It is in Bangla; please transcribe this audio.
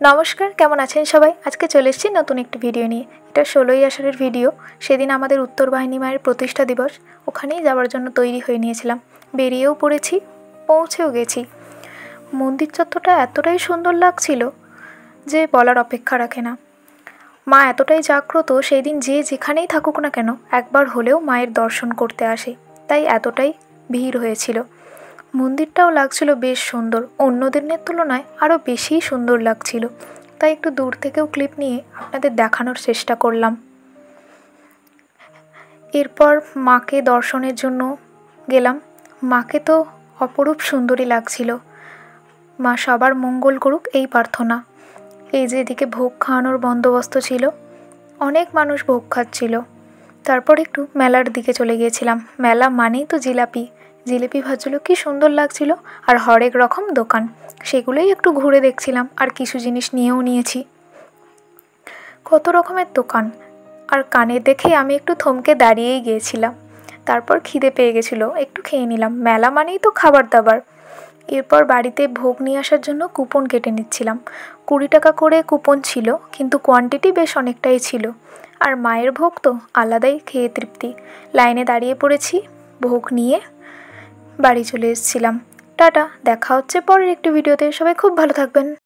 নমস্কার, কেমন আছেন সবাই? আজকে চলে এসেছি নতুন একটি ভিডিও নিয়ে। এটা 16ই আষাঢ়ের ভিডিও। সেদিন আমাদের উত্তর বাহিনী মায়ের প্রতিষ্ঠা দিবস, ওখানেই যাওয়ার জন্য তৈরি হয়ে নিয়েছিলাম। বেরিয়েও পড়েছি, পৌঁছেও গেছি। মন্দির চত্বরটা এতটাই সুন্দর লাগছিল যে বলার অপেক্ষা রাখে না। মা এতটাই জাগ্রত, সেই দিন যে যেখানেই থাকুক না কেন একবার হলেও মায়ের দর্শন করতে আসে, তাই এতটাই ভিড় হয়েছিল। মন্দিরটাও লাগছিল বেশ সুন্দর, অন্য দিনের তুলনায় আরও বেশিই সুন্দর লাগছিল, তাই একটু দূর থেকেও ক্লিপ নিয়ে আপনাদের দেখানোর চেষ্টা করলাম। এরপর মাকে দর্শনের জন্য গেলাম। মাকে তো অপরূপ সুন্দরী লাগছিল। মা সবার মঙ্গল করুক এই প্রার্থনা। এই যে এদিকে ভোগ খাওয়ানোর বন্দোবস্ত ছিল, অনেক মানুষ ভোগ খাচ্ছিল। তারপর একটু মেলার দিকে চলে গিয়েছিলাম। মেলা মানেই তো জিলাপি। জিলিপি ভাজগুলো কি সুন্দর লাগছিল, আর হরেক রকম দোকান, সেগুলোই একটু ঘুরে দেখছিলাম, আর কিছু জিনিস নিয়েও নিয়েছি। কত রকমের দোকান, আর কানের দেখে আমি একটু থমকে দাঁড়িয়েই গিয়েছিলাম। তারপর খিদে পেয়ে গেছিলো, একটু খেয়ে নিলাম। মেলা মানেই তো খাবার দাবার। এরপর বাড়িতে ভোগ নিয়ে আসার জন্য কুপন কেটে নিচ্ছিলাম। 20 টাকা করে কুপন ছিল, কিন্তু কোয়ান্টিটি বেশ অনেকটাই ছিল। আর মায়ের ভোগ তো আলাদাই খেয়ে তৃপ্তি। লাইনে দাঁড়িয়ে পড়েছি, ভোগ নিয়ে বাড়ি চলে এসেছিলাম। টাটা, দেখা হচ্ছে পরের একটি ভিডিওতে। সবাই খুব ভালো থাকবেন।